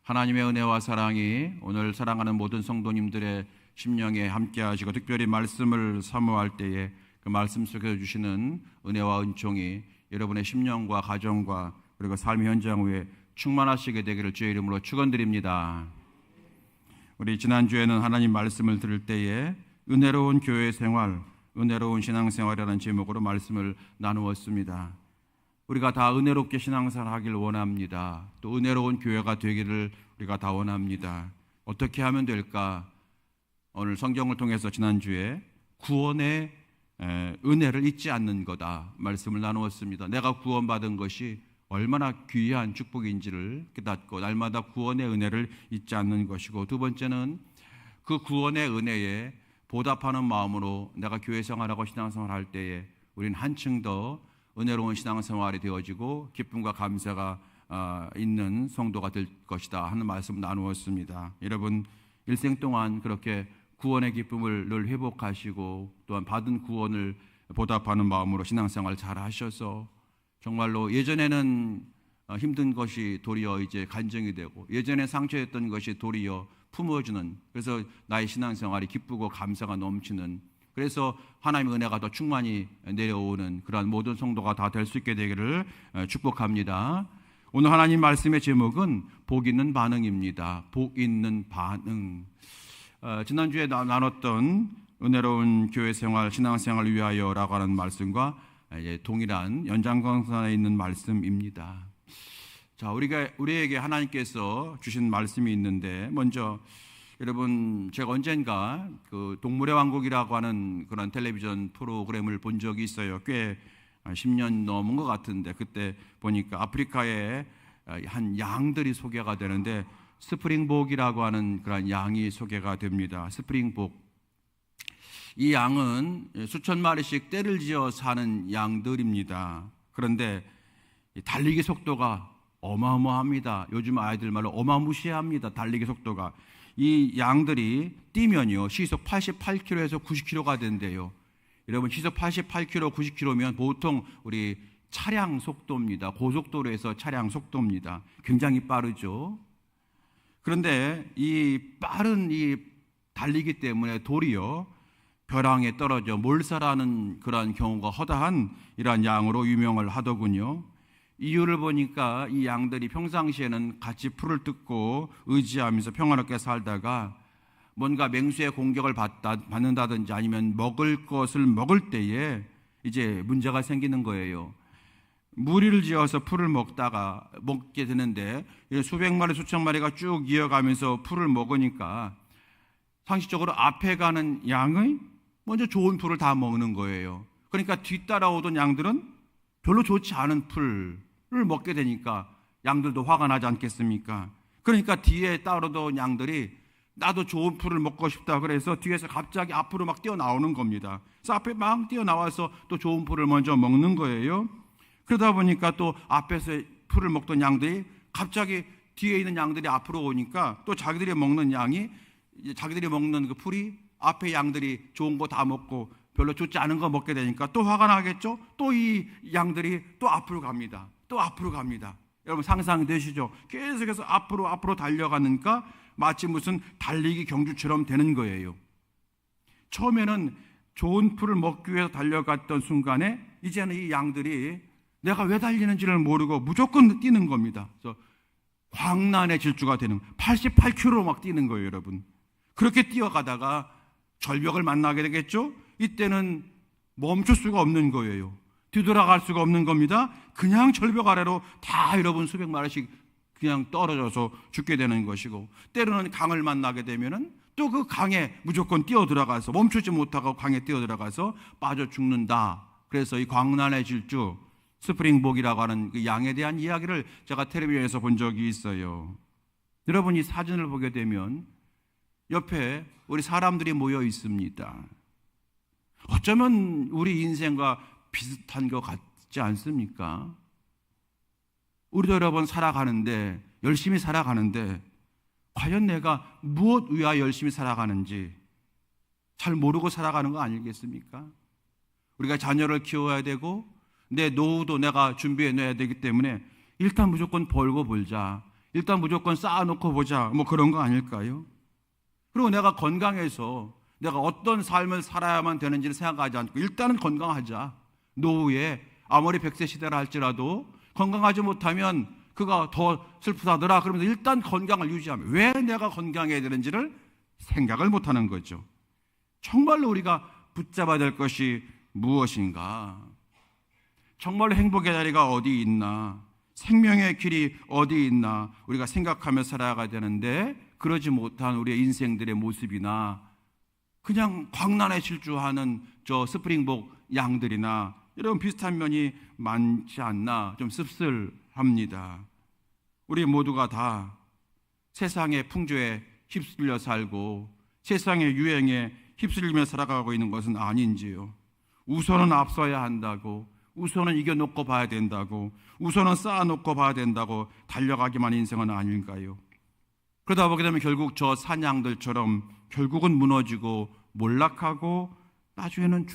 하나님의 은혜와 사랑이 오늘 사랑하는 모든 성도님들의 심령에 함께 하시고 특별히 말씀을 사모할 때에 그 말씀 속에서 주시는 은혜와 은총이 여러분의 심령과 가정과 그리고 삶의 현장 위에 충만하시게 되기를 주의 이름으로 축원드립니다. 우리 지난주에는 하나님 말씀을 들을 때에 은혜로운 교회 생활, 은혜로운 신앙생활이라는 제목으로 말씀을 나누었습니다. 우리가 다 은혜롭게 신앙생활 하길 원합니다. 또 은혜로운 교회가 되기를 우리가 다 원합니다. 어떻게 하면 될까? 오늘 성경을 통해서 지난주에 구원의 은혜를 잊지 않는 거다 말씀을 나누었습니다. 내가 구원받은 것이 얼마나 귀한 축복인지를 깨닫고 날마다 구원의 은혜를 잊지 않는 것이고, 두 번째는 그 구원의 은혜에 보답하는 마음으로 내가 교회 생활하고 신앙생활 할 때에 우리는 한층 더 은혜로운 신앙생활이 되어지고 기쁨과 감사가 있는 성도가 될 것이다 하는 말씀을 나누었습니다. 여러분, 일생 동안 그렇게 구원의 기쁨을 늘 회복하시고 또한 받은 구원을 보답하는 마음으로 신앙생활 잘 하셔서 정말로 예전에는 힘든 것이 도리어 이제 간증이 되고, 예전에 상처였던 것이 도리어 품어주는, 그래서 나의 신앙생활이 기쁘고 감사가 넘치는, 그래서 하나님의 은혜가 더 충만히 내려오는 그러한 모든 성도가 다 될 수 있게 되기를 축복합니다. 오늘 하나님 말씀의 제목은 복 있는 반응입니다. 복 있는 반응. 지난주에 나눴던 은혜로운 교회 생활, 신앙생활을 위하여라고 하는 말씀과 동일한 연장선상에 있는 말씀입니다. 자, 우리에게 하나님께서 주신 말씀이 있는데, 먼저 여러분, 제가 언젠가 그 동물의 왕국이라고 하는 그런 텔레비전 프로그램을 본 적이 있어요. 꽤 10년 넘은 것 같은데, 그때 보니까 아프리카의 한 양들이 소개가 되는데 스프링복이라고 하는 그런 양이 소개가 됩니다. 스프링복. 이 양은 수천 마리씩 떼를 지어 사는 양들입니다. 그런데 달리기 속도가 어마어마합니다. 요즘 아이들 말로 어마무시합니다. 달리기 속도가. 이 양들이 뛰면요 시속 88km에서 90km가 된대요. 여러분, 시속 88km, 90km면 보통 우리 차량 속도입니다. 고속도로에서 차량 속도입니다. 굉장히 빠르죠. 그런데 이 빠른 이 달리기 때문에 도리어 벼랑에 떨어져 몰살하는 그러한 경우가 허다한 이러한 양으로 유명을 하더군요. 이유를 보니까 이 양들이 평상시에는 같이 풀을 뜯고 의지하면서 평화롭게 살다가 뭔가 맹수의 공격을 받는다든지 아니면 먹을 것을 먹을 때에 이제 문제가 생기는 거예요. 무리를 지어서 풀을 먹게 되는데 수백 마리 수천 마리가 쭉 이어가면서 풀을 먹으니까 상식적으로 앞에 가는 양의 먼저 좋은 풀을 다 먹는 거예요. 그러니까 뒤따라오던 양들은 별로 좋지 않은 풀을 먹게 되니까 양들도 화가 나지 않겠습니까? 그러니까 뒤에 따르던 양들이 나도 좋은 풀을 먹고 싶다 그래서 뒤에서 갑자기 앞으로 막 뛰어나오는 겁니다. 그래서 앞에 막 뛰어나와서 또 좋은 풀을 먼저 먹는 거예요. 그러다 보니까 또 앞에서 풀을 먹던 양들이 갑자기 뒤에 있는 양들이 앞으로 오니까 또 자기들이 먹는 그 풀이 앞에 양들이 좋은 거 다 먹고 별로 좋지 않은 거 먹게 되니까 또 화가 나겠죠? 또 이 양들이 또 앞으로 갑니다. 또 앞으로 갑니다. 여러분, 상상되시죠? 계속해서 앞으로 달려가니까 마치 무슨 달리기 경주처럼 되는 거예요. 처음에는 좋은 풀을 먹기 위해서 달려갔던 순간에 이제는 이 양들이 내가 왜 달리는지를 모르고 무조건 뛰는 겁니다. 그래서 광란의 질주가 되는 88km로 막 뛰는 거예요, 여러분. 그렇게 뛰어가다가 절벽을 만나게 되겠죠? 이때는 멈출 수가 없는 거예요. 뒤돌아갈 수가 없는 겁니다. 그냥 절벽 아래로 다 여러분 수백 마리씩 그냥 떨어져서 죽게 되는 것이고, 때로는 강을 만나게 되면은 또 그 강에 무조건 뛰어들어가서 멈추지 못하고 강에 뛰어들어가서 빠져 죽는다. 그래서 이 광란의 질주, 스프링복이라고 하는 그 양에 대한 이야기를 제가 텔레비전에서 본 적이 있어요. 여러분, 이 사진을 보게 되면 옆에 우리 사람들이 모여 있습니다. 어쩌면 우리 인생과 비슷한 것 같지 않습니까? 우리도 여러분 열심히 살아가는데 과연 내가 무엇 위하여 열심히 살아가는지 잘 모르고 살아가는 거 아니겠습니까? 우리가 자녀를 키워야 되고 내 노후도 내가 준비해 놔야 되기 때문에 일단 무조건 벌고 벌자, 일단 무조건 쌓아놓고 보자, 뭐 그런 거 아닐까요? 그리고 내가 건강해서 내가 어떤 삶을 살아야만 되는지를 생각하지 않고 일단은 건강하자. 노후에 아무리 100세 시대라 할지라도 건강하지 못하면 그가 더 슬프다더라 그러면서 일단 건강을 유지하면, 왜 내가 건강해야 되는지를 생각을 못하는 거죠. 정말로 우리가 붙잡아야 될 것이 무엇인가? 정말로 행복의 자리가 어디 있나? 생명의 길이 어디 있나? 우리가 생각하며 살아가야 되는데, 그러지 못한 우리의 인생들의 모습이나 그냥 광란에 질주하는 저 스프링복 양들이나 이런 비슷한 면이 많지 않나 좀 씁쓸합니다. 우리 모두가 다 세상의 풍조에 휩쓸려 살고 세상의 유행에 휩쓸리며 살아가고 있는 것은 아닌지요. 우선은 앞서야 한다고, 우선은 이겨놓고 봐야 된다고, 우선은 쌓아놓고 봐야 된다고 달려가기만 인생은 아닐까요? 그러다 보게 되면 결국 저 사냥들처럼 결국은 무너지고 몰락하고 나중에는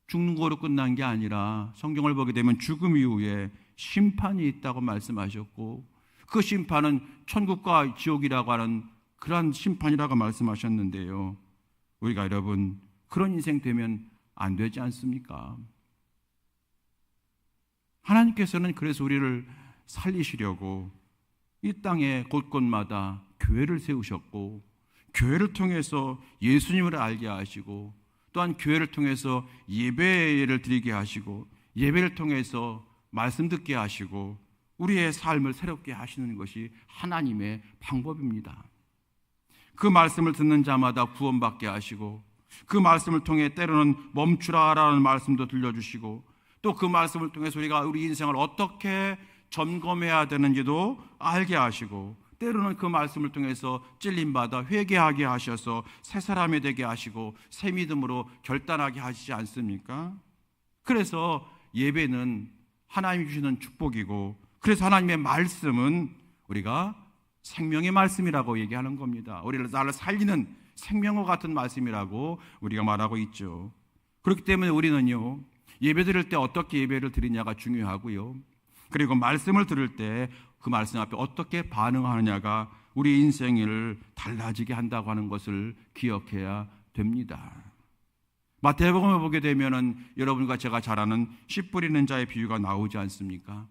죽는 거로 끝난 게 아니라 성경을 보게 되면 죽음 이후에 심판이 있다고 말씀하셨고, 그 심판은 천국과 지옥이라고 하는 그러한 심판이라고 말씀하셨는데요. 우리가 여러분 그런 인생 되면 안 되지 않습니까? 하나님께서는 그래서 우리를 살리시려고 이 땅의 곳곳마다 교회를 세우셨고, 교회를 통해서 예수님을 알게 하시고, 또한 교회를 통해서 예배를 드리게 하시고, 예배를 통해서 말씀 듣게 하시고, 우리의 삶을 새롭게 하시는 것이 하나님의 방법입니다. 그 말씀을 듣는 자마다 구원받게 하시고, 그 말씀을 통해 때로는 멈추라라는 말씀도 들려주시고, 또 그 말씀을 통해서 우리가 우리 인생을 어떻게 점검해야 되는지도 알게 하시고, 때로는 그 말씀을 통해서 찔림받아 회개하게 하셔서 새 사람이 되게 하시고 새 믿음으로 결단하게 하시지 않습니까? 그래서 예배는 하나님이 주시는 축복이고, 그래서 하나님의 말씀은 우리가 생명의 말씀이라고 얘기하는 겁니다. 우리를 나를 살리는 생명과 같은 말씀이라고 우리가 말하고 있죠. 그렇기 때문에 우리는요, 예배 드릴 때 어떻게 예배를 드리냐가 중요하고요, 그리고 말씀을 들을 때 그 말씀 앞에 어떻게 반응하느냐가 우리 인생을 달라지게 한다고 하는 것을 기억해야 됩니다. 마태복음을 보게 되면은 여러분과 제가 잘 아는 씨 뿌리는 자의 비유가 나오지 않습니까?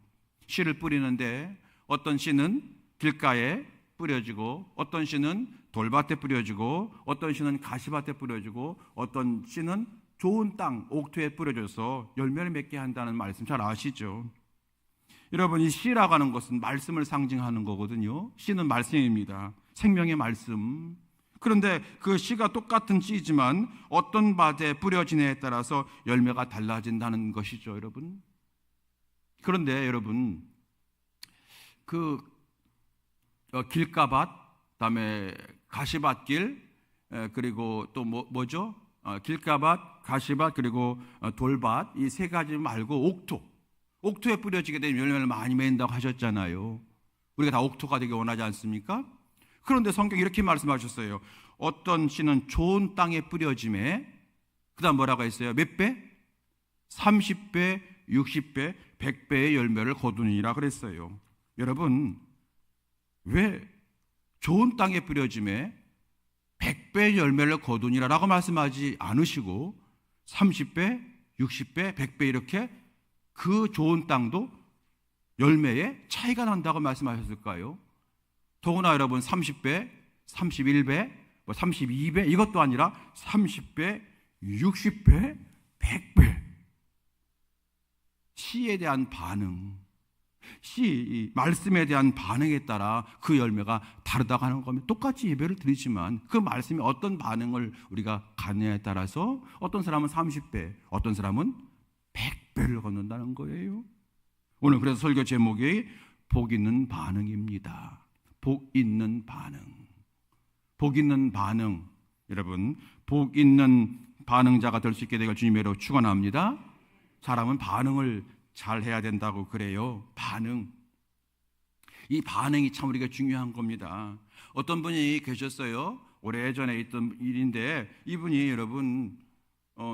씨를 뿌리는데 어떤 씨는 길가에 뿌려지고, 어떤 씨는 돌밭에 뿌려지고, 어떤 씨는 가시밭에 뿌려지고, 어떤 씨는 좋은 땅, 옥토에 뿌려져서 열매를 맺게 한다는 말씀 잘 아시죠? 여러분, 이 씨라고 하는 것은 말씀을 상징하는 거거든요. 씨는 말씀입니다. 생명의 말씀. 그런데 그 씨가 똑같은 씨지만 어떤 밭에 뿌려지냐에 따라서 열매가 달라진다는 것이죠, 여러분. 그런데 여러분, 그 길가밭, 그다음에 가시밭길, 그리고 또 뭐죠? 길가밭, 가시밭, 그리고 돌밭, 이 세 가지 말고 옥토에 뿌려지게 되면 열매를 많이 맺는다고 하셨잖아요. 우리가 다 옥토가 되기 원하지 않습니까? 그런데 성경이 이렇게 말씀하셨어요. 어떤 씨는 좋은 땅에 뿌려짐에, 그 다음 뭐라고 했어요? 몇 배? 30배, 60배, 100배의 열매를 거두니라 그랬어요. 여러분, 왜 좋은 땅에 뿌려짐에 100배의 열매를 거두니라라고 말씀하지 않으시고 30배, 60배, 100배 이렇게 그 좋은 땅도 열매에 차이가 난다고 말씀하셨을까요? 더구나 여러분 30배, 31배, 32배 이것도 아니라 30배, 60배, 100배. 씨에 대한 반응, 씨 말씀에 대한 반응에 따라 그 열매가 다르다고 하는 겁니다. 똑같이 예배를 드리지만 그 말씀이 어떤 반응을 우리가 갖느냐에 따라서 어떤 사람은 30배, 어떤 사람은 100배를 걷는다는 거예요. 오늘 그래서 설교 제목이 복 있는 반응입니다. 복 있는 반응. 복 있는 반응. 여러분, 복 있는 반응자가 될 수 있게 되길 주님으로 축원합니다. 사람은 반응을 잘 해야 된다고 그래요. 반응. 이 반응이 참 우리가 중요한 겁니다. 어떤 분이 계셨어요. 오래전에 있던 일인데 이분이 여러분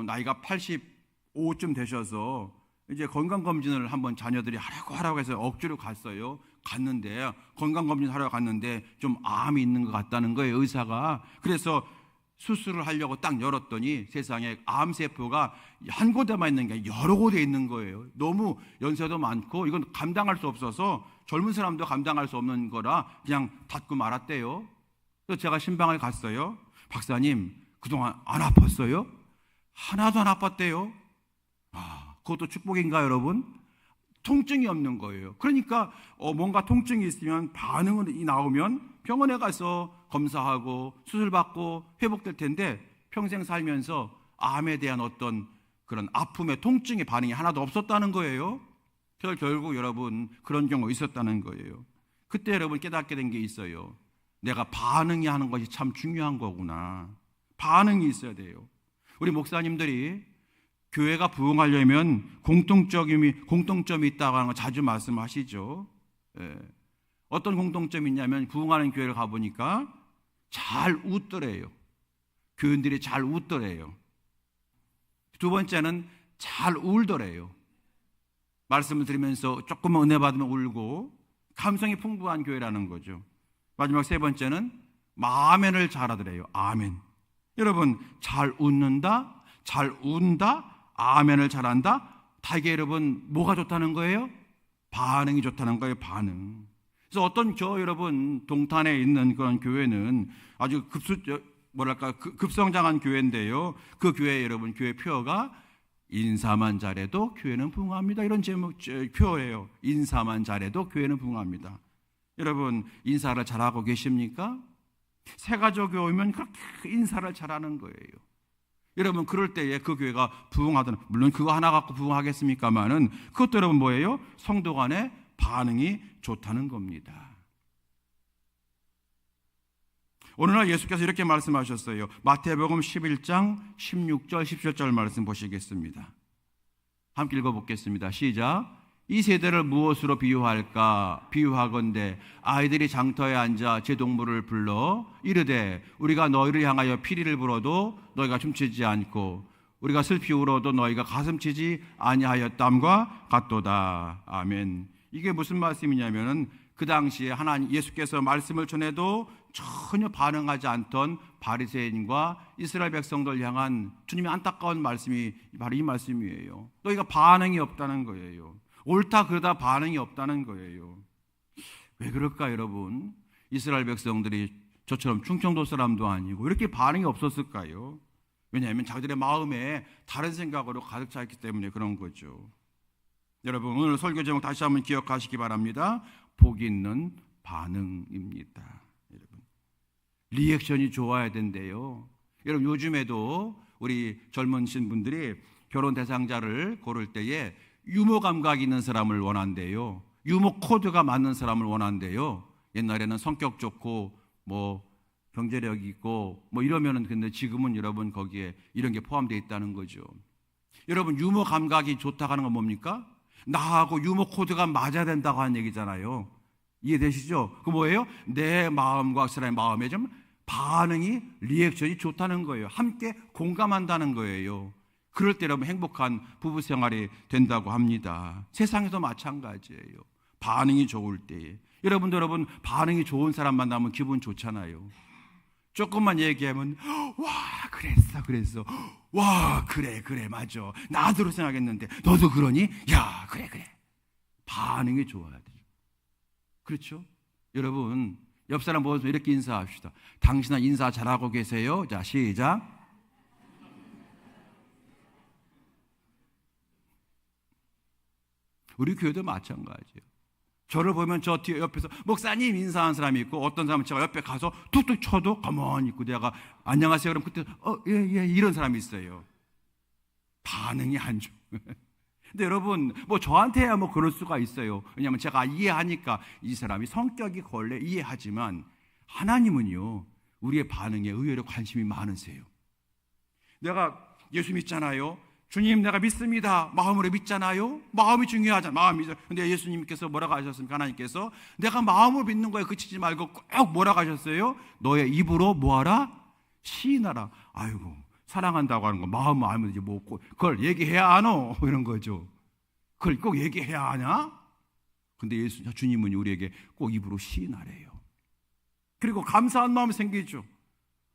나이가 85쯤 되셔서 이제 건강검진을 한번 자녀들이 하라고 해서 억지로 갔어요. 갔는데 건강검진 하러 갔는데 좀 암이 있는 것 같다는 거예요, 의사가. 그래서 수술을 하려고 딱 열었더니 세상에 암세포가 한 곳에만 있는 게 여러 곳에 있는 거예요. 너무 연세도 많고 이건 감당할 수 없어서 젊은 사람도 감당할 수 없는 거라 그냥 닫고 말았대요. 그래서 제가 신방을 갔어요. 박사님, 그동안 안 아팠어요? 하나도 안 아팠대요. 그것도 축복인가요, 여러분? 통증이 없는 거예요. 그러니까 뭔가 통증이 있으면 반응이 나오면 병원에 가서 검사하고 수술받고 회복될 텐데 평생 살면서 암에 대한 어떤 그런 아픔의 통증의 반응이 하나도 없었다는 거예요. 그래서 결국 여러분 그런 경우가 있었다는 거예요. 그때 여러분 깨닫게 된 게 있어요. 내가 반응이 하는 것이 참 중요한 거구나. 반응이 있어야 돼요. 우리 목사님들이 교회가 부흥하려면 공통점이 있다고 하는 거 자주 말씀하시죠. 어떤 공통점이 있냐면 부흥하는 교회를 가보니까 잘 웃더래요. 교인들이 잘 웃더래요. 두 번째는 잘 울더래요. 말씀을 들으면서 조금만 은혜 받으면 울고 감성이 풍부한 교회라는 거죠. 마지막 세 번째는 아멘을 잘하더래요. 아멘. 여러분 잘 웃는다, 잘 운다, 아멘을 잘한다. 다 이게 여러분 뭐가 좋다는 거예요? 반응이 좋다는 거예요. 반응. 그래서 어떤 여러분 동탄에 있는 그런 교회는 아주 급성장한 교회인데요. 그 교회 여러분 교회 표어가 인사만 잘해도 교회는 부흥합니다. 이런 제목 표어예요. 인사만 잘해도 교회는 부흥합니다. 여러분 인사를 잘하고 계십니까? 새가족이 오면 그렇게 인사를 잘하는 거예요. 여러분 그럴 때에 그 교회가 부흥하든 물론 그거 하나 갖고 부흥하겠습니까마는 그것도 여러분 뭐예요? 성도 간의 반응이 좋다는 겁니다. 오늘날 예수께서 이렇게 말씀하셨어요. 마태복음 11장 16절 17절 말씀 보시겠습니다. 함께 읽어보겠습니다. 시작. 이 세대를 무엇으로 비유할까? 비유하건대 아이들이 장터에 앉아 제 동물을 불러 이르되 우리가 너희를 향하여 피리를 불어도 너희가 춤추지 않고 우리가 슬피 울어도 너희가 가슴치지 아니하였담과 같도다. 아멘. 이게 무슨 말씀이냐면은 그 당시에 하나님 예수께서 말씀을 전해도 전혀 반응하지 않던 바리새인과 이스라엘 백성들 향한 주님의 안타까운 말씀이 바로 이 말씀이에요. 너희가 반응이 없다는 거예요. 옳다 그러다 반응이 없다는 거예요. 왜 그럴까 여러분? 이스라엘 백성들이 저처럼 충청도 사람도 아니고 이렇게 반응이 없었을까요? 왜냐하면 자기들의 마음에 다른 생각으로 가득 차 있기 때문에 그런 거죠. 여러분 오늘 설교 제목 다시 한번 기억하시기 바랍니다. 복 있는 반응입니다. 여러분 리액션이 좋아야 된대요. 여러분 요즘에도 우리 젊으신 분들이 결혼 대상자를 고를 때에 유머 감각이 있는 사람을 원한대요. 유머 코드가 맞는 사람을 원한대요. 옛날에는 성격 좋고 경제력 있고 이러면은 근데 지금은 여러분 거기에 이런 게 포함되어 있다는 거죠. 여러분 유머 감각이 좋다고 하는 건 뭡니까? 나하고 유머 코드가 맞아야 된다고 하는 얘기잖아요. 이해되시죠? 그 뭐예요? 내 마음과 그 사람의 마음에 좀 반응이 리액션이 좋다는 거예요. 함께 공감한다는 거예요. 그럴 때 여러분 행복한 부부 생활이 된다고 합니다. 세상에도 마찬가지예요. 반응이 좋을 때에 여러분 반응이 좋은 사람 만나면 기분 좋잖아요. 조금만 얘기하면 와 그랬어 와 그래 맞아 나도 생각했는데 너도 그러니? 야 그래 반응이 좋아야 돼요. 그렇죠? 여러분 옆 사람 보면서 이렇게 인사합시다. 당신은 인사 잘하고 계세요? 자 시작. 우리 교회도 마찬가지예요. 저를 보면 저 뒤에 옆에서 목사님 인사하는 사람이 있고 어떤 사람은 제가 옆에 가서 툭툭 쳐도 가만히 있고 내가 안녕하세요 그럼 그때 예 이런 사람이 있어요. 반응이 안 좋아. 근데 여러분 저한테야 그럴 수가 있어요. 왜냐하면 제가 이해하니까 이 사람이 성격이 원래 이해하지만 하나님은요 우리의 반응에 의외로 관심이 많으세요. 내가 예수 믿잖아요. 주님 내가 믿습니다. 마음으로 믿잖아요. 마음이 중요하잖아요. 마음이죠. 근데 예수님께서 뭐라고 하셨습니까? 하나님께서 내가 마음으로 믿는 거에 그치지 말고 꼭 뭐라고 하셨어요? 너의 입으로 뭐하라? 시인하라. 아이고 사랑한다고 하는 거 마음 알면 이제 그걸 얘기해야 하노 이런 거죠. 그걸 꼭 얘기해야 하냐? 근데 주님은 우리에게 꼭 입으로 시인하래요. 그리고 감사한 마음이 생기죠.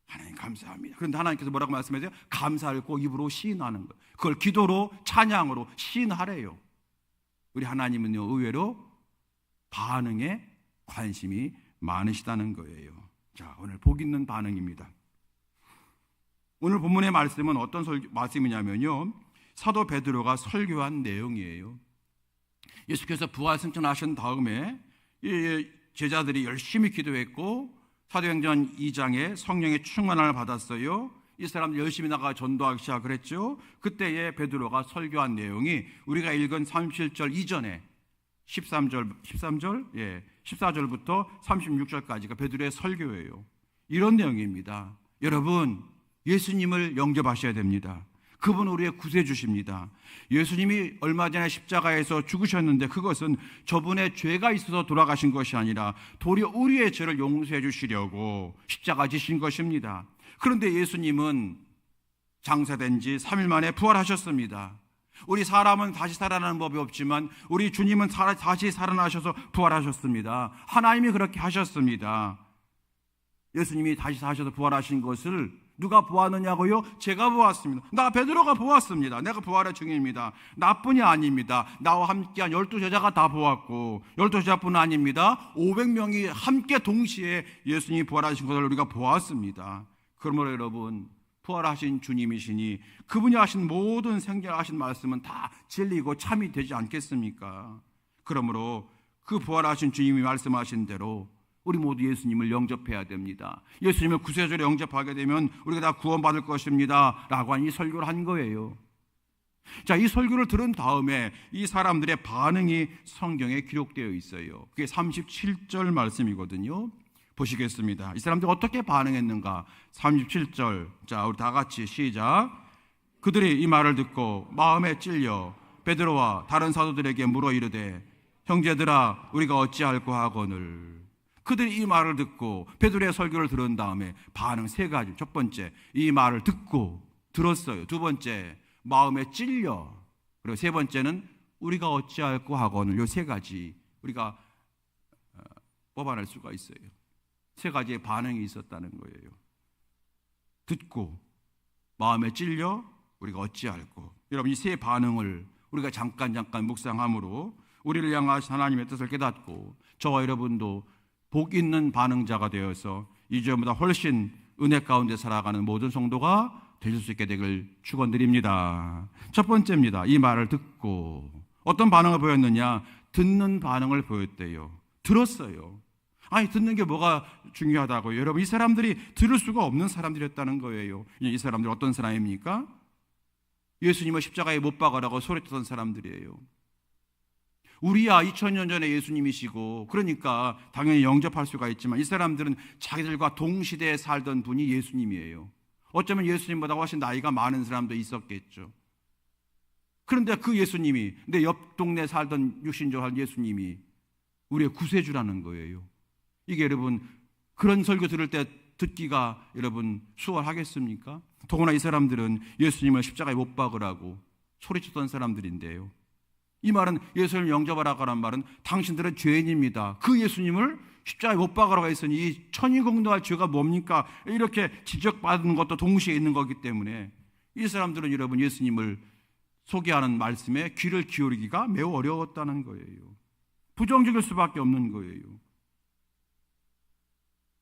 하나님 감사합니다. 그런데 하나님께서 뭐라고 말씀하세요? 감사를 꼭 입으로 시인하는 것, 그걸 기도로 찬양으로 시인하래요. 우리 하나님은요, 의외로 반응에 관심이 많으시다는 거예요. 자, 오늘 복 있는 반응입니다. 오늘 본문의 말씀은 어떤 말씀이냐면요, 사도 베드로가 설교한 내용이에요. 예수께서 부활 승천하신 다음에 제자들이 열심히 기도했고 사도행전 2장에 성령의 충만함을 받았어요. 이 사람들 열심히 나가 전도하기 시작을 했죠. 그때에 베드로가 설교한 내용이 우리가 읽은 37절 이전에 14절부터 36절까지가 베드로의 설교예요. 이런 내용입니다. 여러분, 예수님을 영접하셔야 됩니다. 그분 우리의 구세주십니다. 예수님이 얼마 전에 십자가에서 죽으셨는데 그것은 저분의 죄가 있어서 돌아가신 것이 아니라 도리어 우리의 죄를 용서해 주시려고 십자가 지신 것입니다. 그런데 예수님은 장사된 지 3일 만에 부활하셨습니다. 우리 사람은 다시 살아나는 법이 없지만 우리 주님은 다시 살아나셔서 부활하셨습니다. 하나님이 그렇게 하셨습니다. 예수님이 다시 사셔서 부활하신 것을 누가 보았느냐고요? 제가 보았습니다. 나 베드로가 보았습니다. 내가 부활의 증인입니다. 나뿐이 아닙니다. 나와 함께한 12제자가 다 보았고 12제자뿐 아닙니다. 500명이 함께 동시에 예수님이 부활하신 것을 우리가 보았습니다. 그러므로 여러분, 부활하신 주님이시니 그분이 하신 모든 생략하신 말씀은 다 진리고 참이 되지 않겠습니까? 그러므로 그 부활하신 주님이 말씀하신 대로 우리 모두 예수님을 영접해야 됩니다. 예수님을 구세주로 영접하게 되면 우리가 다 구원받을 것입니다 라고 이 설교를 한 거예요. 자, 이 설교를 들은 다음에 이 사람들의 반응이 성경에 기록되어 있어요. 그게 37절 말씀이거든요. 보시겠습니다. 이 사람들이 어떻게 반응했는가? 37절. 자, 우리 다 같이 시작. 그들이 이 말을 듣고 마음에 찔려 베드로와 다른 사도들에게 물어 이르되 형제들아 우리가 어찌할꼬 하거늘. 그들이 이 말을 듣고 베드로의 설교를 들은 다음에 반응 세 가지. 첫 번째, 이 말을 듣고 들었어요. 두 번째, 마음에 찔려. 그리고 세 번째는 우리가 어찌할꼬 하거늘. 이 세 가지 우리가 뽑아낼 수가 있어요. 세 가지의 반응이 있었다는 거예요. 듣고 마음에 찔려 우리가 어찌할꼬. 여러분, 이 세 반응을 우리가 잠깐 묵상함으로 우리를 향하신 하나님의 뜻을 깨닫고 저와 여러분도 복 있는 반응자가 되어서 이전보다 훨씬 은혜 가운데 살아가는 모든 성도가 되실 수 있게 되길 축원드립니다. 첫 번째입니다. 이 말을 듣고 어떤 반응을 보였느냐? 듣는 반응을 보였대요. 들었어요. 아니, 듣는 게 뭐가 중요하다고요? 여러분, 이 사람들이 들을 수가 없는 사람들이었다는 거예요. 이 사람들 어떤 사람입니까? 예수님을 십자가에 못 박으라고 소리쳤던 사람들이에요. 우리야 2000년 전에 예수님이시고 그러니까 당연히 영접할 수가 있지만 이 사람들은 자기들과 동시대에 살던 분이 예수님이에요. 어쩌면 예수님보다 훨씬 나이가 많은 사람도 있었겠죠. 그런데 그 예수님이, 내 옆 동네 살던 육신조한 예수님이 우리의 구세주라는 거예요. 이게 여러분, 그런 설교 들을 때 듣기가 여러분 수월하겠습니까? 더구나 이 사람들은 예수님을 십자가에 못 박으라고 소리쳤던 사람들인데요. 이 말은 예수님을 영접하라고 하는 말은 당신들은 죄인입니다. 그 예수님을 십자가에 못 박으라고 했으니 이 천이공노할 죄가 뭡니까? 이렇게 지적받는 것도 동시에 있는 거기 때문에 이 사람들은 여러분 예수님을 소개하는 말씀에 귀를 기울이기가 매우 어려웠다는 거예요. 부정적일 수밖에 없는 거예요.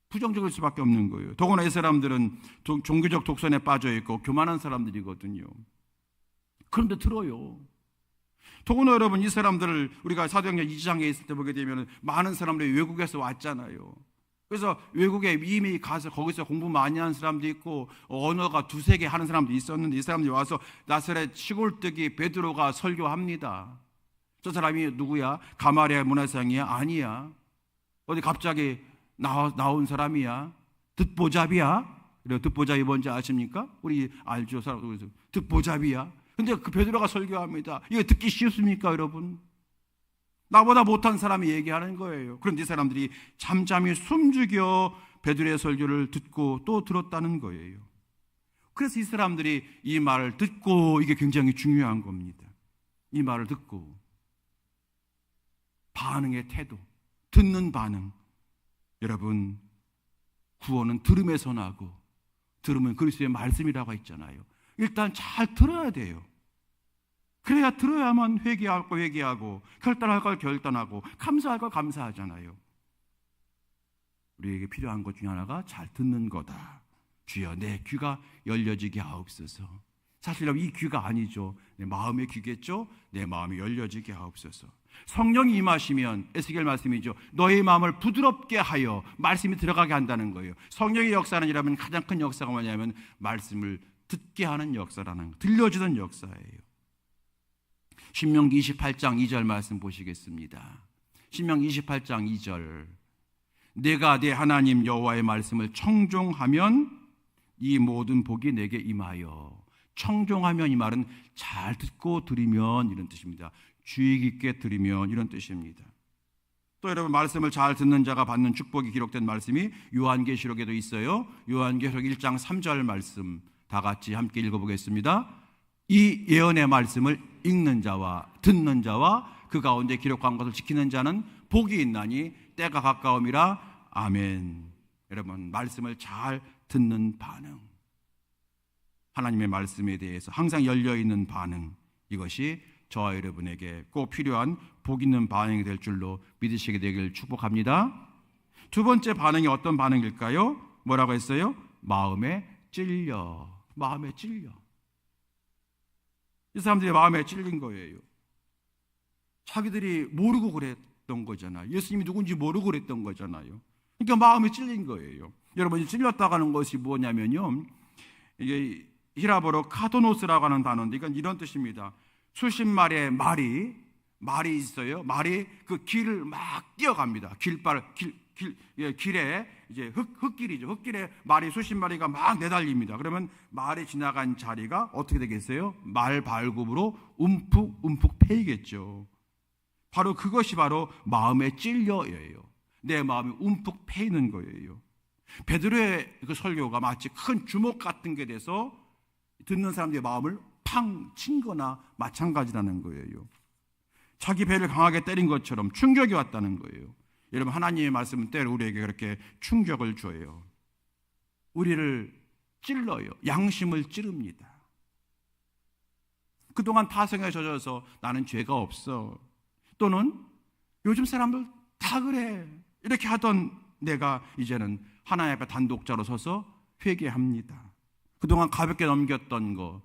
부정적일 수밖에 없는 거예요. 더구나 이 사람들은 종교적 독선에 빠져 있고 교만한 사람들이거든요. 그런데 들어요. 더구나 여러분, 이 사람들을 우리가 사도행전 2장에 있을 때 보게 되면 많은 사람들이 외국에서 왔잖아요. 그래서 외국에 이미 가서 거기서 공부 많이 하는 사람도 있고 언어가 두세 개 하는 사람도 있었는데 이 사람들이 와서 나사렛 시골뜨기 베드로가 설교합니다. 저 사람이 누구야? 가마리아 문화상이야? 아니야. 어디 갑자기 나온 사람이야? 듣보잡이야? 듣보잡이 뭔지 아십니까? 우리 알죠? 듣보잡이야? 근데 그 베드로가 설교합니다. 이거 듣기 쉽습니까, 여러분? 나보다 못한 사람이 얘기하는 거예요. 그런데 이 사람들이 잠잠히 숨죽여 베드로의 설교를 듣고 또 들었다는 거예요. 그래서 이 사람들이 이 말을 듣고, 이게 굉장히 중요한 겁니다. 이 말을 듣고 반응의 태도, 듣는 반응. 여러분, 구원은 들음에서 나고 들으면 그리스도의 말씀이라고 했잖아요. 일단 잘 들어야 돼요. 그래야 들어야만 회개할 거 회개하고 결단할 걸 결단하고 감사할 걸 감사하잖아요. 우리에게 필요한 것 중에 하나가 잘 듣는 거다. 주여 내 귀가 열려지게 하옵소서. 사실 이 귀가 아니죠. 내 마음의 귀겠죠. 내 마음이 열려지게 하옵소서. 성령이 임하시면 에스겔 말씀이죠. 너의 마음을 부드럽게 하여 말씀이 들어가게 한다는 거예요. 성령의 역사는 여러분 가장 큰 역사가 뭐냐면 말씀을 듣게 하는 역사라는, 들려주는 역사예요. 신명기 28장 2절 말씀 보시겠습니다. 신명기 28장 2절. 내가 내 하나님 여호와의 말씀을 청종하면 이 모든 복이 내게 임하여. 청종하면 이 말은 잘 듣고 들으면 이런 뜻입니다. 주의 깊게 들으면 이런 뜻입니다. 또 여러분, 말씀을 잘 듣는 자가 받는 축복이 기록된 말씀이 요한계시록에도 있어요. 요한계시록 1장 3절 말씀 다 같이 함께 읽어보겠습니다. 이 예언의 말씀을 읽는 자와 듣는 자와 그 가운데 기록한 것을 지키는 자는 복이 있나니 때가 가까움이라. 아멘. 여러분, 말씀을 잘 듣는 반응, 하나님의 말씀에 대해서 항상 열려있는 반응, 이것이 저와 여러분에게 꼭 필요한 복 있는 반응이 될 줄로 믿으시게 되길 축복합니다. 두 번째 반응이 어떤 반응일까요? 뭐라고 했어요? 마음에 찔려. 마음에 찔려. 이 사람들이 마음에 찔린 거예요. 자기들이 모르고 그랬던 거잖아요. 예수님이 누군지 모르고 그랬던 거잖아요. 그러니까 마음에 찔린 거예요. 여러분, 찔렸다고 하는 것이 뭐냐면요, 이게 히라보로 카도노스라고 하는 단어인데 이건 이런 뜻입니다. 수십 마리의 말이 있어요. 말이 그 길을 막 뛰어갑니다. 길에 이제 흙길이죠. 흙길에 말이 수십 마리가 막 내달립니다. 그러면 말이 지나간 자리가 어떻게 되겠어요? 말 발굽으로 움푹 패이겠죠. 바로 그것이 바로 마음에 찔려예요. 내 마음이 움푹 패이는 거예요. 베드로의 그 설교가 마치 큰 주먹 같은 게 돼서 듣는 사람들의 마음을 팡 친 거나 마찬가지라는 거예요. 자기 배를 강하게 때린 것처럼 충격이 왔다는 거예요. 여러분, 하나님의 말씀은 때로 우리에게 그렇게 충격을 줘요. 우리를 찔러요. 양심을 찌릅니다. 그동안 타성에 젖어서 나는 죄가 없어, 또는 요즘 사람들 다 그래, 이렇게 하던 내가 이제는 하나님 앞에 단독자로 서서 회개합니다. 그동안 가볍게 넘겼던 거,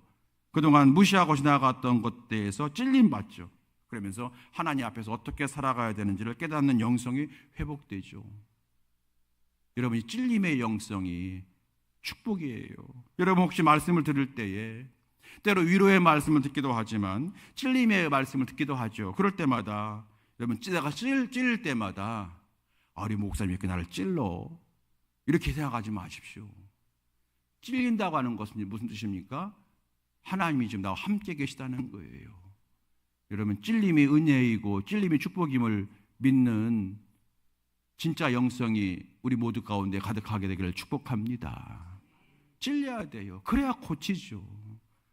그동안 무시하고 지나갔던 것에 대해서 찔림받죠. 그러면서 하나님 앞에서 어떻게 살아가야 되는지를 깨닫는 영성이 회복되죠. 여러분, 이 찔림의 영성이 축복이에요. 여러분, 혹시 말씀을 들을 때에 때로 위로의 말씀을 듣기도 하지만 찔림의 말씀을 듣기도 하죠. 그럴 때마다 여러분, 내가 찔릴 때마다 우리 목사님이 이렇게 나를 찔러, 이렇게 생각하지 마십시오. 찔린다고 하는 것은 무슨 뜻입니까? 하나님이 지금 나와 함께 계시다는 거예요. 여러분, 찔림이 은혜이고 찔림이 축복임을 믿는 진짜 영성이 우리 모두 가운데 가득하게 되기를 축복합니다. 찔려야 돼요. 그래야 고치죠.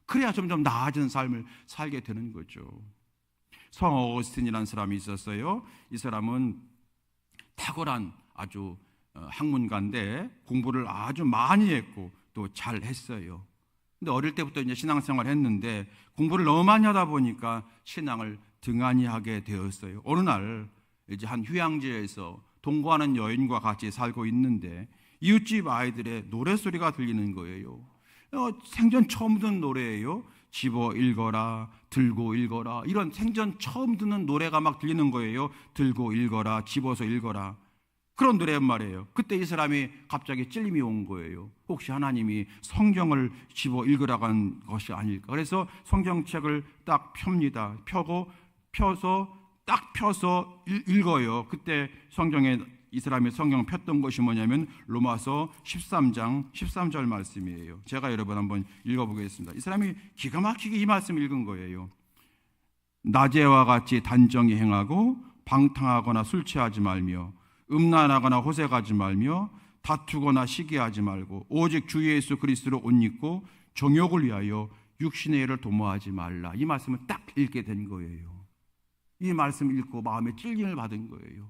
그래야 점점 나아지는 삶을 살게 되는 거죠. 성 어거스틴이라는 사람이 있었어요. 이 사람은 탁월한 아주 학문가인데 공부를 아주 많이 했고 또 잘 했어요. 근데 어릴 때부터 이제 신앙생활을 했는데 공부를 너무 많이 하다 보니까 신앙을 등한히 하게 되었어요. 어느 날 이제 한 휴양지에서 동거하는 여인과 같이 살고 있는데 이웃집 아이들의 노래소리가 들리는 거예요. 생전 처음 듣는 노래예요. 집어 읽어라, 들고 읽어라, 이런 생전 처음 듣는 노래가 막 들리는 거예요. 들고 읽어라, 집어서 읽어라, 그런 노래란 말이에요. 그때 이 사람이 갑자기 찔림이 온 거예요. 혹시 하나님이 성경을 집어 읽으라고 한 것이 아닐까. 그래서 성경책을 딱 펴니다. 펴서 읽어요. 그때 성경에 이 사람이 성경을 폈던 것이 뭐냐면 로마서 13장 13절 말씀이에요. 제가 여러분 한번 읽어보겠습니다. 이 사람이 기가 막히게 이 말씀 읽은 거예요. 낮에와 같이 단정히 행하고 방탕하거나 술 취하지 말며 음란하거나 호색하지 말며 다투거나 시기하지 말고 오직 주 예수 그리스도로 옷 입고 정욕을 위하여 육신의 일을 도모하지 말라. 이 말씀을 딱 읽게 된 거예요. 이 말씀을 읽고 마음에 찔림을 받은 거예요.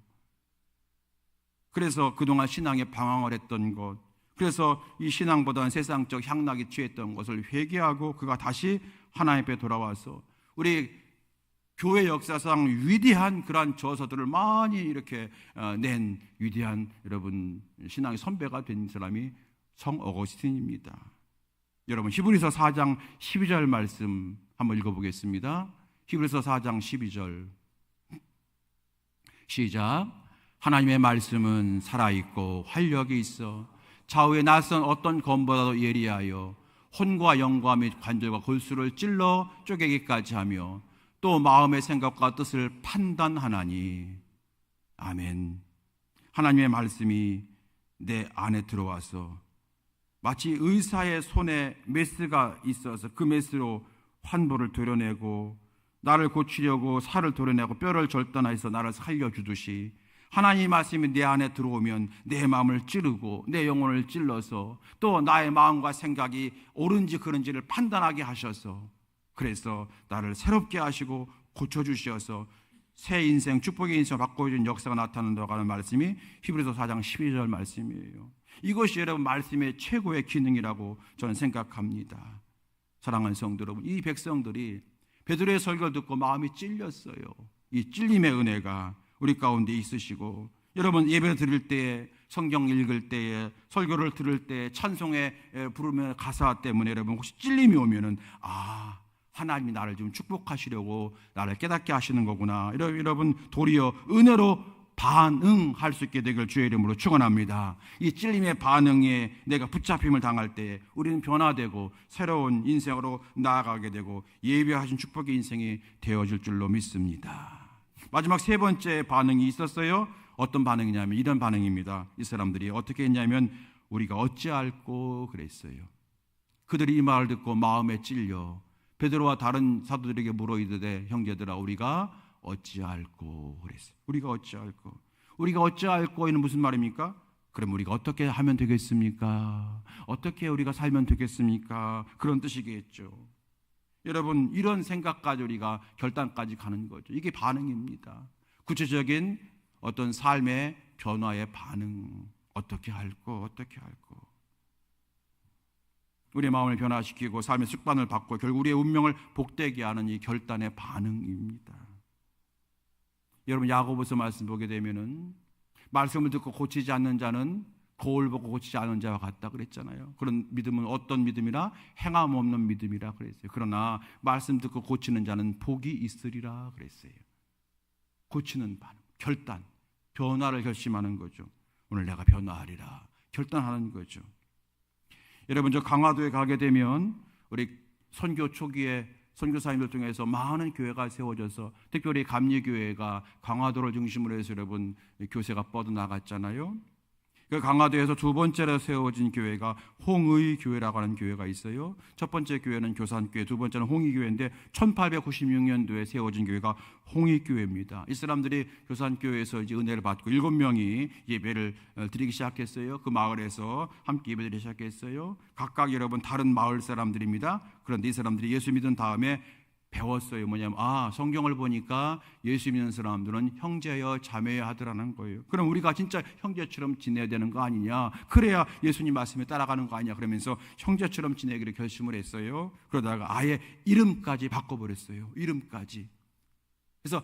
그래서 그동안 신앙에 방황을 했던 것, 그래서 이 신앙보다는 세상적 향락에 취했던 것을 회개하고 그가 다시 하나님 앞에 돌아와서 우리 교회 역사상 위대한 그러한 저서들을 많이 이렇게 낸 위대한 여러분 신앙의 선배가 된 사람이 성 어거스틴입니다. 여러분 히브리서 4장 12절 말씀 한번 읽어보겠습니다. 히브리서 4장 12절 시작. 하나님의 말씀은 살아있고 활력이 있어 좌우에 낯선 어떤 검보다도 예리하여 혼과 영과 및 관절과 골수를 찔러 쪼개기까지 하며 또 마음의 생각과 뜻을 판단하나니. 아멘. 하나님의 말씀이 내 안에 들어와서 마치 의사의 손에 메스가 있어서 그 메스로 환부를 도려내고 나를 고치려고 살을 도려내고 뼈를 절단해서 나를 살려주듯이 하나님의 말씀이 내 안에 들어오면 내 마음을 찌르고 내 영혼을 찔러서 또 나의 마음과 생각이 옳은지 그른지를 판단하게 하셔서 그래서 나를 새롭게 하시고 고쳐주셔서 새 인생, 축복의 인생을 바꿔주는 역사가 나타난다고 하는 말씀이 히브리서 4장 12절 말씀이에요. 이것이 여러분 말씀의 최고의 기능이라고 저는 생각합니다. 사랑하는 성도 여러분, 이 백성들이 베드로의 설교를 듣고 마음이 찔렸어요. 이 찔림의 은혜가 우리 가운데 있으시고 여러분 예배 드릴 때에 성경 읽을 때에 설교를 들을 때 찬송에 부르면 가사 때문에 여러분 혹시 찔림이 오면은 하나님이 나를 좀 축복하시려고 나를 깨닫게 하시는 거구나. 여러분 도리어 은혜로 반응할 수 있게 되길 주의 이름으로 축원합니다. 이 찔림의 반응에 내가 붙잡힘을 당할 때 우리는 변화되고 새로운 인생으로 나아가게 되고 예비하신 축복의 인생이 되어질 줄로 믿습니다. 마지막 세 번째 반응이 있었어요. 어떤 반응이냐면 이런 반응입니다. 이 사람들이 어떻게 했냐면 우리가 어찌할꼬 그랬어요. 그들이 이 말을 듣고 마음에 찔려 베드로와 다른 사도들에게 물어 이르되 형제들아 우리가 어찌할꼬 그랬어요. 우리가 어찌할꼬. 우리가 어찌할꼬에는 무슨 말입니까? 그럼 우리가 어떻게 하면 되겠습니까? 어떻게 우리가 살면 되겠습니까? 그런 뜻이겠죠. 여러분 이런 생각까지 우리가 결단까지 가는 거죠. 이게 반응입니다. 구체적인 어떤 삶의 변화의 반응. 어떻게 할꼬 어떻게 할꼬. 우리의 마음을 변화시키고 삶의 습관을 바꾸고 결국 우리의 운명을 복되게 하는 이 결단의 반응입니다. 여러분 야고보서 말씀 보게 되면은 말씀을 듣고 고치지 않는 자는 거울 보고 고치지 않은 자와 같다 그랬잖아요. 그런 믿음은 어떤 믿음이라? 행함 없는 믿음이라 그랬어요. 그러나 말씀 듣고 고치는 자는 복이 있으리라 그랬어요. 고치는 반응, 결단, 변화를 결심하는 거죠. 오늘 내가 변화하리라 결단하는 거죠. 여러분 저 강화도에 가게 되면 우리 선교 초기에 선교사님들 통해서 많은 교회가 세워져서 특별히 감리교회가 강화도를 중심으로 해서 여러분 교세가 뻗어나갔잖아요. 그 강화도에서 두 번째로 세워진 교회가 홍의교회라고 하는 교회가 있어요. 첫 번째 교회는 교산교회, 두 번째는 홍의교회인데 1896년도에 세워진 교회가 홍의교회입니다. 이 사람들이 교산교회에서 이제 은혜를 받고 7명이 예배를 드리기 시작했어요. 그 마을에서 함께 예배드리기 시작했어요. 각각 여러분 다른 마을 사람들입니다. 그런데 이 사람들이 예수 믿은 다음에 배웠어요. 뭐냐면 성경을 보니까 예수 믿는 사람들은 형제여 자매여 하더라는 거예요. 그럼 우리가 진짜 형제처럼 지내야 되는 거 아니냐, 그래야 예수님 말씀에 따라가는 거 아니냐 그러면서 형제처럼 지내기로 결심을 했어요. 그러다가 아예 이름까지 바꿔버렸어요. 이름까지. 그래서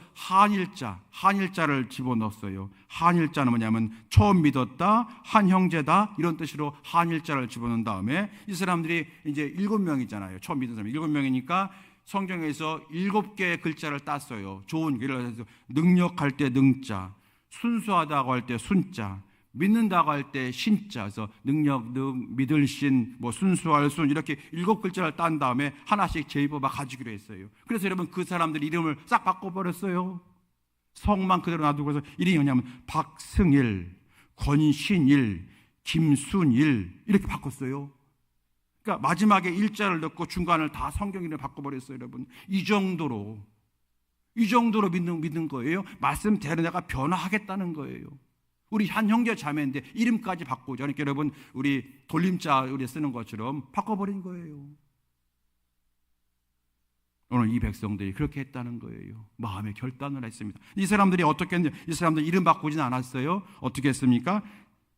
한일자를 집어넣었어요. 한일자는 뭐냐면 처음 믿었다, 한 형제다 이런 뜻으로 한일자를 집어넣은 다음에 이 사람들이 이제 7명이잖아요. 처음 믿은 사람이 7명이니까 성경에서 7개의 글자를 땄어요. 좋은 예를 들어서 능력할 때 능자, 순수하다고 할 때 순자, 믿는다고 할 때 신자. 그래서 능력, 믿을 신, 순수할 순 이렇게 7글자를 딴 다음에 하나씩 제입어봐 가지기로 했어요. 그래서 여러분 그 사람들 이름을 싹 바꿔버렸어요. 성만 그대로 놔두고서 이름이 뭐냐면 박승일, 권신일, 김순일 이렇게 바꿨어요. 그러니까 마지막에 일자를 넣고 중간을 다 성경 이름을 바꿔버렸어요. 여러분 이 정도로 믿는 거예요. 말씀대로 내가 변화하겠다는 거예요. 우리 한 형제 자매인데 이름까지 바꾸죠. 그러니까 여러분 우리 돌림자 우리 쓰는 것처럼 바꿔버린 거예요. 오늘 이 백성들이 그렇게 했다는 거예요. 마음의 결단을 했습니다. 이 사람들이 어떻게 했냐? 이 사람들 이름 바꾸지는 않았어요. 어떻게 했습니까?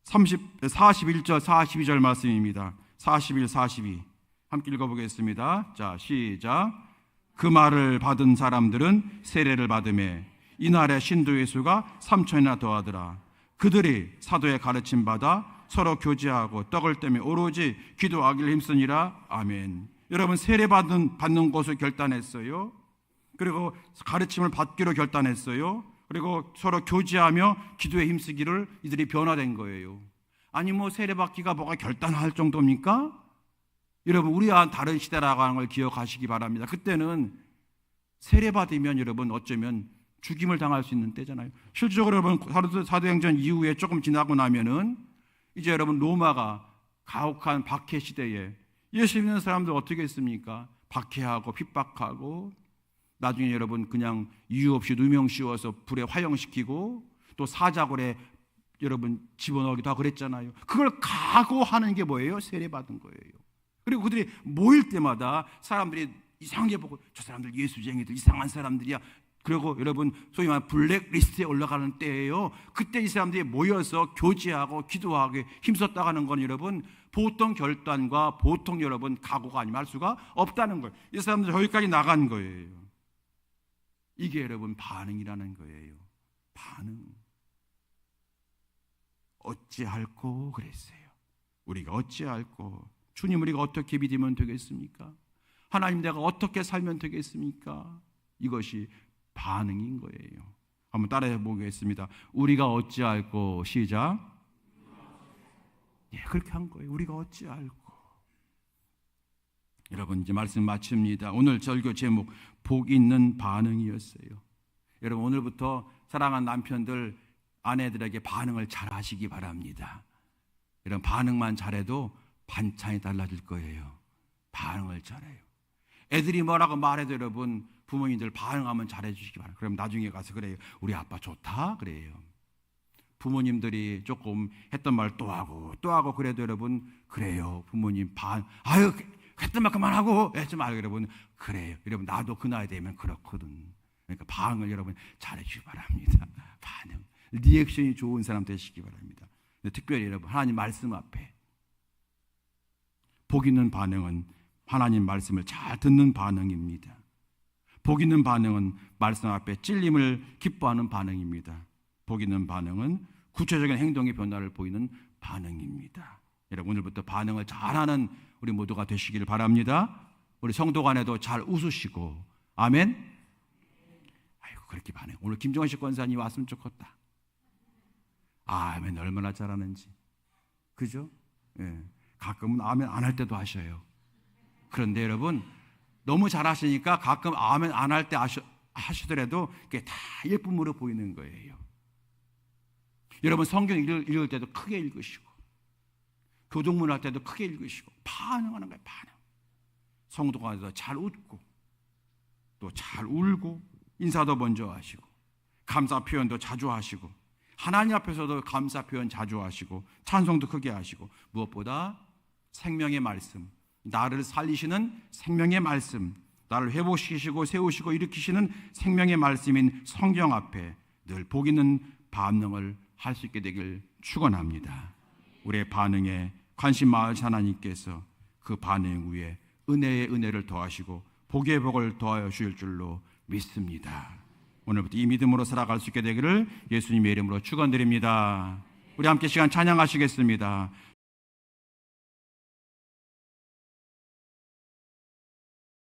41절 42절 말씀입니다. 41, 42 함께 읽어보겠습니다. 자, 시작. 그 말을 받은 사람들은 세례를 받으매 이날에 신도의 수가 3,000이나 더하더라. 그들이 사도의 가르침 받아 서로 교제하고 떡을 떼며 오로지 기도하기를 힘쓰니라. 아멘. 여러분, 세례 받는 것을 결단했어요. 그리고 가르침을 받기로 결단했어요. 그리고 서로 교제하며 기도에 힘쓰기를 이들이 변화된 거예요. 아니 뭐 세례 받기가 뭐가 결단할 정도입니까? 여러분, 우리와 다른 시대라고 하는 걸 기억하시기 바랍니다. 그때는 세례 받으면 여러분 어쩌면 죽임을 당할 수 있는 때잖아요. 실질적으로 여러분 사도행전 이후에 조금 지나고 나면은 이제 여러분 로마가 가혹한 박해 시대에 예수 믿는 사람들 어떻게 했습니까? 박해하고 핍박하고 나중에 여러분 그냥 이유 없이 누명 씌워서 불에 화형시키고 또 사자굴에 여러분 집어넣기도 하고 그랬잖아요. 그걸 각오하는 게 뭐예요? 세례받은 거예요. 그리고 그들이 모일 때마다 사람들이 이상하게 보고 저 사람들 예수쟁이들 이상한 사람들이야. 그리고 여러분 소위 말하는 블랙리스트에 올라가는 때예요. 그때 이 사람들이 모여서 교제하고 기도하게 힘썼다고 하는 건 여러분 보통 결단과 보통 여러분 각오가 아니면 할 수가 없다는 거예요. 이 사람들 저기까지 나간 거예요. 이게 여러분 반응이라는 거예요. 반응. 어찌할꼬 그랬어요. 우리가 어찌할꼬. 주님, 우리가 어떻게 믿으면 되겠습니까? 하나님, 내가 어떻게 살면 되겠습니까? 이것이 반응인 거예요. 한번 따라해 보겠습니다. 우리가 어찌할꼬. 시작. 예, 그렇게 한 거예요. 우리가 어찌할꼬. 여러분, 이제 말씀 마칩니다. 오늘 설교 제목 복 있는 반응이었어요. 여러분, 오늘부터 사랑하는 남편들, 아내들에게 반응을 잘 하시기 바랍니다. 이런 반응만 잘해도 반찬이 달라질 거예요. 반응을 잘해요. 애들이 뭐라고 말해도 여러분 부모님들 반응하면 잘해 주시기 바랍니다. 그럼 나중에 가서 그래요. 우리 아빠 좋다 그래요. 부모님들이 조금 했던 말 또 하고 그래도 여러분 그래요. 부모님 아유 했던 말 그만하고 했지 말고 여러분 그래요. 여러분 나도 그 나이 되면 그렇거든. 그러니까 반응을 여러분 잘해 주시기 바랍니다. 반응. 리액션이 좋은 사람 되시기 바랍니다. 특별히 여러분 하나님 말씀 앞에 복 있는 반응은 하나님 말씀을 잘 듣는 반응입니다. 복 있는 반응은 말씀 앞에 찔림을 기뻐하는 반응입니다. 복 있는 반응은 구체적인 행동의 변화를 보이는 반응입니다. 여러분 오늘부터 반응을 잘하는 우리 모두가 되시기를 바랍니다. 우리 성도 간에도 잘 웃으시고 아멘. 아이고 그렇게 반응. 오늘 김정식 권사님 왔으면 좋겠다. 아멘. 얼마나 잘하는지. 그죠? 예. 가끔은 아멘 안 할 때도 하셔요. 그런데 여러분 너무 잘하시니까 가끔 아멘 안 할 때 하시더라도 그게 다 예쁨으로 보이는 거예요. 여러분 성경 읽을 때도 크게 읽으시고 교동문 할 때도 크게 읽으시고 반응하는 거예요. 반응. 성도가 잘 웃고 또 잘 울고 인사도 먼저 하시고 감사 표현도 자주 하시고 하나님 앞에서도 감사 표현 자주 하시고 찬송도 크게 하시고 무엇보다 생명의 말씀, 나를 살리시는 생명의 말씀, 나를 회복시키시고 세우시고 일으키시는 생명의 말씀인 성경 앞에 늘 복 있는 반응을 할 수 있게 되길 축원합니다. 우리의 반응에 관심 많으신 하나님께서 그 반응 위에 은혜의 은혜를 더하시고 복의 복을 더하여 주실 줄로 믿습니다. 오늘부터 이 믿음으로 살아갈 수 있게 되기를 예수님의 이름으로 축원드립니다. 우리 함께 시간 찬양하시겠습니다.